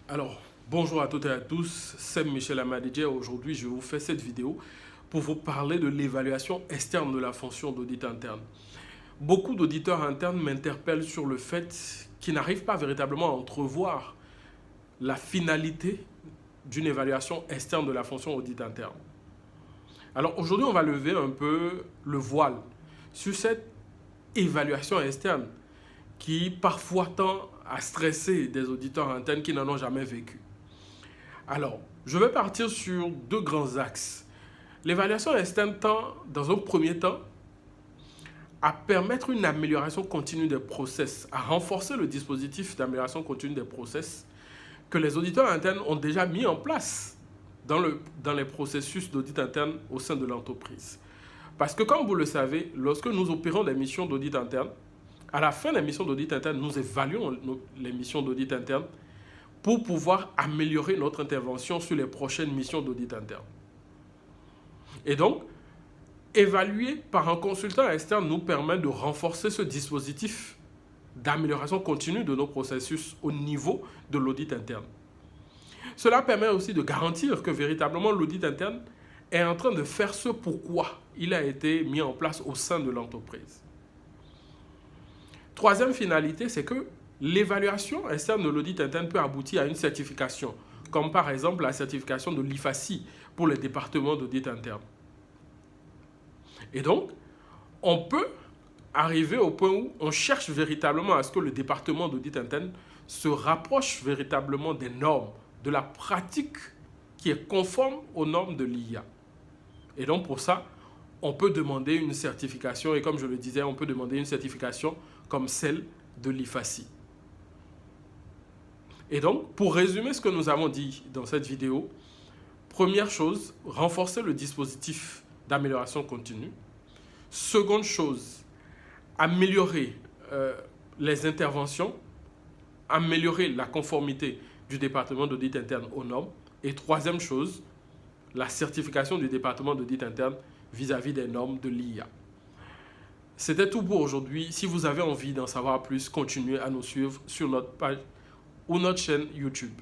Alors, bonjour à toutes et à tous, c'est Michel Amadidje. Aujourd'hui, je vous fais cette vidéo pour vous parler de l'évaluation externe de la fonction d'audit interne. Beaucoup d'auditeurs internes m'interpellent sur le fait qu'ils n'arrivent pas véritablement à entrevoir la finalité d'une évaluation externe de la fonction audit interne. Alors aujourd'hui, on va lever un peu le voile sur cette évaluation externe qui parfois tend à stresser des auditeurs internes qui n'en ont jamais vécu. Alors, je vais partir sur deux grands axes. L'évaluation externe tend, dans un premier temps, à permettre une amélioration continue des process, à renforcer le dispositif d'amélioration continue des process que les auditeurs internes ont déjà mis en place dans les processus d'audit interne au sein de l'entreprise. Parce que comme vous le savez, lorsque nous opérons des missions d'audit interne, à la fin des missions d'audit interne, nous évaluons les missions d'audit interne pour pouvoir améliorer notre intervention sur les prochaines missions d'audit interne. Et donc, évaluer par un consultant externe nous permet de renforcer ce dispositif d'amélioration continue de nos processus au niveau de l'audit interne. Cela permet aussi de garantir que véritablement l'audit interne est en train de faire ce pourquoi il a été mis en place au sein de l'entreprise. Troisième finalité, c'est que l'évaluation externe de l'audit interne peut aboutir à une certification, comme par exemple la certification de l'IFACI pour les départements d'audit interne. Et donc, on peut arriver au point où on cherche véritablement à ce que le département d'audit interne se rapproche véritablement des normes, de la pratique qui est conforme aux normes de l'IA. Et donc pour ça, on peut demander une certification, et comme je le disais, on peut demander une certification comme celle de l'IFACI. Et donc, pour résumer ce que nous avons dit dans cette vidéo, première chose, renforcer le dispositif d'amélioration continue. Seconde chose, améliorer les interventions, améliorer la conformité du département d'audit interne aux normes. Et troisième chose, la certification du département d'audit interne vis-à-vis des normes de l'IA. C'était tout pour aujourd'hui. Si vous avez envie d'en savoir plus, continuez à nous suivre sur notre page ou notre chaîne YouTube.